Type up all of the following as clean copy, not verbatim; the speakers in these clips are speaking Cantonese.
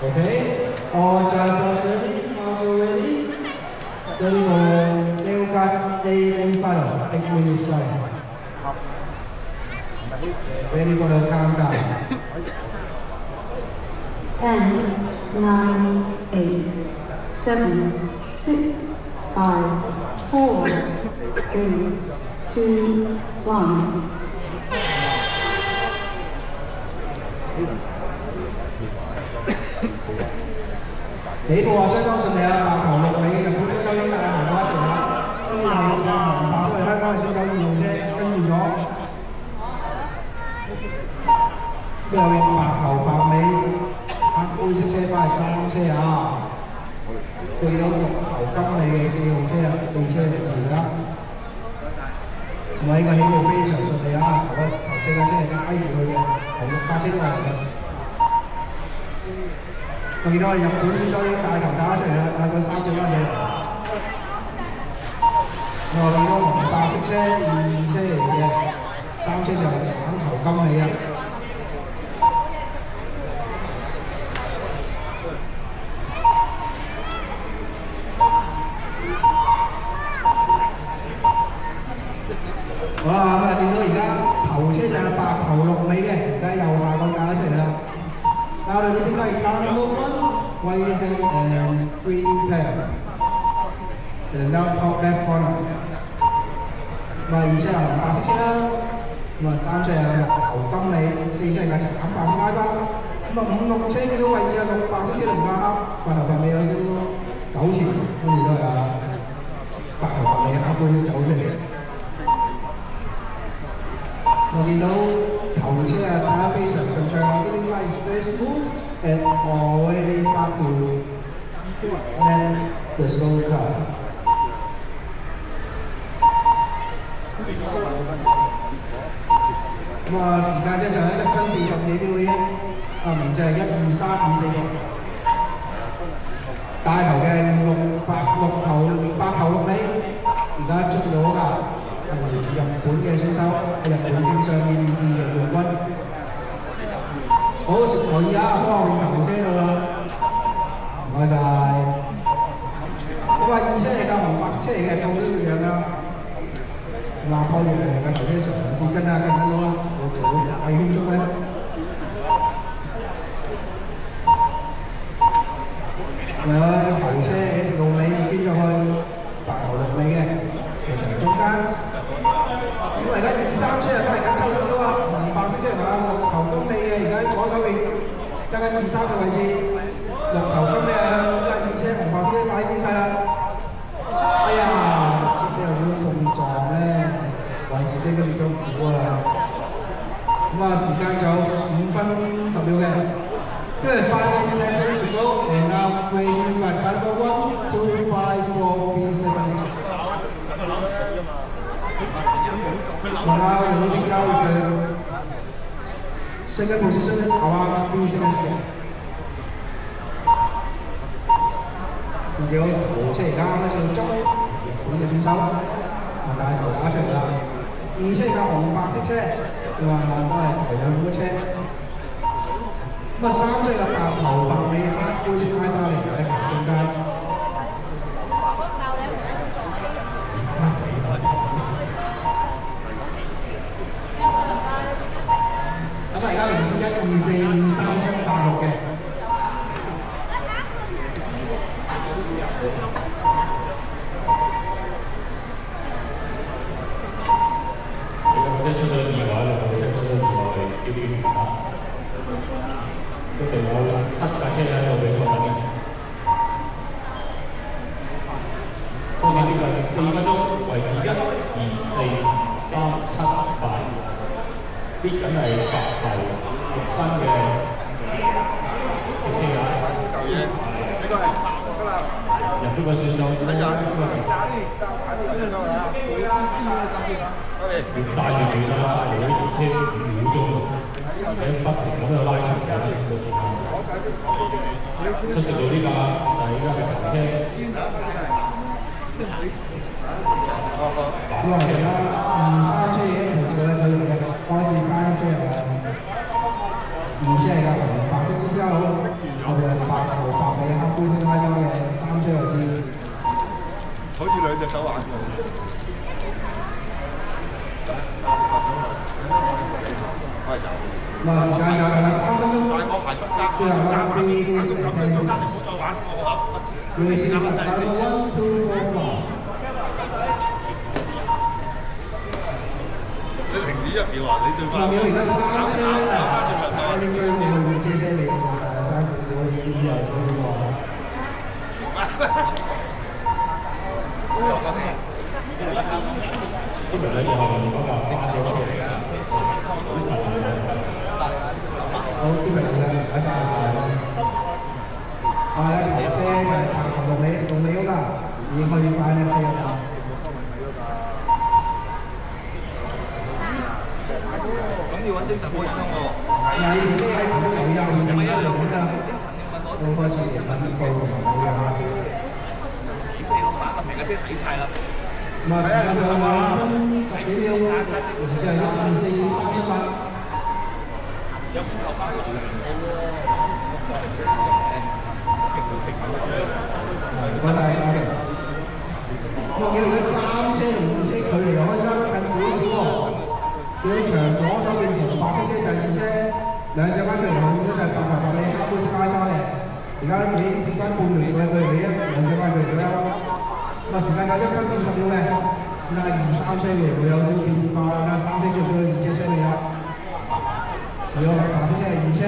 Okay, all drivers ready? Also ready? Ready for Neocast AM final, 8 minutes flight. Ready for the countdown. 10, 9, 8, 7, 6, 5, 4, 3, 2, 1. 起步相當順利啊！白頭綠尾嘅日本選手已經帶行咗一程啦，跟住後有紅白都係香港嘅選手二號車跟住咗，之後白頭白尾黑灰色車翻係三車啊，對到綠頭金尾嘅四號車啊，四車嚟住啦。同埋呢個起步非常順利啊！頭四架車係挨住佢嘅，頭六架車都係嘅。我見到日本選手已經帶頭打出嚟啦，帶咗三隻乜嘢嚟？我見到紅白色車二車嚟嘅，三車就係橙頭金尾啊！哇！咁啊見到而家頭車就係白頭綠尾嘅，而家又下個架出嚟啦。Now the leading car number 1, white and green pair. And now top left corner. 咁啊，二車係白色車啦，咁啊三車係頭金尾，四車係橙白色拉包。咁啊五六車呢個位置啊，綠白色車同架黑白頭白尾有啲糾纏，跟住都係白頭白尾黑灰色走出嚟。我見到頭車啊打得非常順暢啊 ，leading line is very smooth and already start to land the slow car。咁啊，時間啫就係1分40幾秒已經，名字係1、2、3、5、4個。帶頭嘅白頭綠尾，而家出咗㗎。係嚟自日本嘅選手，喺日本經上面電視嘅冠軍。好，食留意啊，幫我換頭車到啦，唔該晒。咁啊，二車係架紅白色車嚟嘅，到呢個樣啦。嗱，破完嚟嘅頭車嘗試跟到啦，我做快圈速咧。係啊，頭車一直到尾已經入去白頭綠尾嘅，場中間。咁而家2、3車啊，翻嚟緊湊少少啊，紅白色車同埋綠頭金尾嘅，而家喺左手邊揸緊2、3嘅位置，綠頭金尾啊，向2車紅白色車快攻勢啦！哎呀，車有少少碰撞咧，為自己跟住咗苦啊！咁啊，時間就5分10秒嘅，即係5 minutes to go and now racing by number 1, 2, 5, 4, 3, 7. Now the leading car with the second position around 3 seconds. 見到頭車而家開始捉日本嘅選手，帶頭打出嚟啦。二車架紅白色車，都係齊兩款車。咁啊，三車嘅白頭白尾黑灰色拉花嚟喺場中間。咁而家名字1、2、4、5、3、7、8、6嘅。一出咗意外，一出咗意外標標完啦，一定有7架車喺度比賽緊嘅。好似接近4分鐘，為止1、2、4、3、7、8。啲緊係白頭綠身嘅車架，呢個係㗎啦。日本嘅選手越帶越遠啦，由呢條車5秒鐘，喺不停咁喺度拉長緊個時間。出席到呢架，但係依家係頭車。哇！而家2、3車已經停住啦，佢哋開始翻車啦。2車係架紅白色之後，後邊係白最後啦，B 聽住。女士number 1 2 4 5。你停止1秒啊！你最快。1秒而家3車踩啲追尾去車你，揸少少啲又少啲今日咧，以後嗰個即刻咗落嚟㗎。好，啲朋友咧，睇晒啦。係車係同你嗰架，已經可以快咧飛啦。咁要揾精神科醫生喎。係啊，車喺旁邊留意下，唔係啊，有精神要問我。都開始揾報同埋保養啦。點你老闆？我成架車睇晒啦。咁啊，時間就係10幾秒，即係12438。有冇頭髮都全部唔該晒，咁我見到3車同5車距離又可以加近少少喎。要長左手邊同白色車就係2車，兩隻翻距離後面都係800米，黑杯拉翻嘅。而家已經貼翻半秒嘅距離兩隻翻距離左右。咁啊，時間有1分50秒嘅，咁啊2、3車距離會有少少變化啦，3車轉到2車車尾啦。如果白色車係2車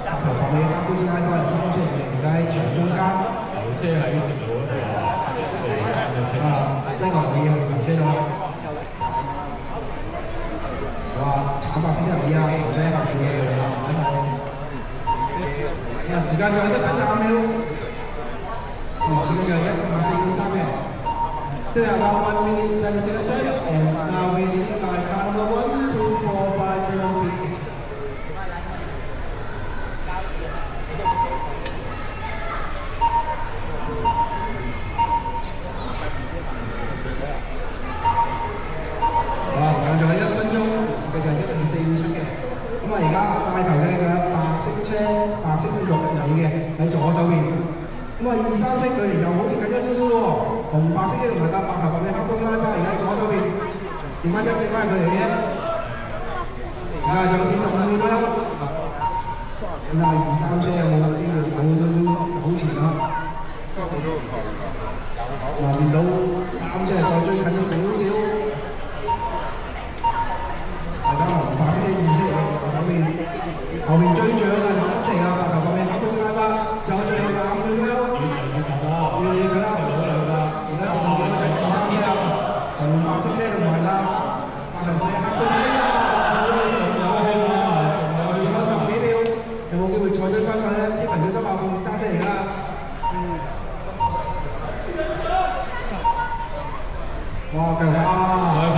，800米黑杯拉翻係3車嚟嘅，而家喺場中間。油車喺直路嗰度即係我哋去頭車度。哇！慘白色車尾啊，頭車白嘅嘢嚟啦，睇晒。時間仲有1分30秒。時間仲有1:53秒。Still about 1 minute 20 seconds, and now we see car number 1, 2, 4, 5, 6, 7, 8. 時間仲有1分鐘，時間就係1:24:57嘅。咁啊，而家帶頭嘅就有白色車、白色綠尾嘅喺左手邊。咁啊，2、3車距離又好似近咗少少喎。紅白色車同埋搭800米黑波拉巴而家喺左手邊，剩翻1隻翻距離嘅。時間仲有45秒左右。咁啊，2、3車有冇啲好好前啊？嗱，見到3車再追近咗少少。大家紅白色嘅2車嚟嘅，後面追住嗰個3車啊，800米黑波拉巴，仲有最後25秒左右。要緊啦，而家剩幾多就2、3車啦，紅白色車同埋啦，800米黑波拉巴，仲有10幾秒，有冇機會再追翻上去咧？天文小心啊，後面3車嚟㗎。哇！繼續啊！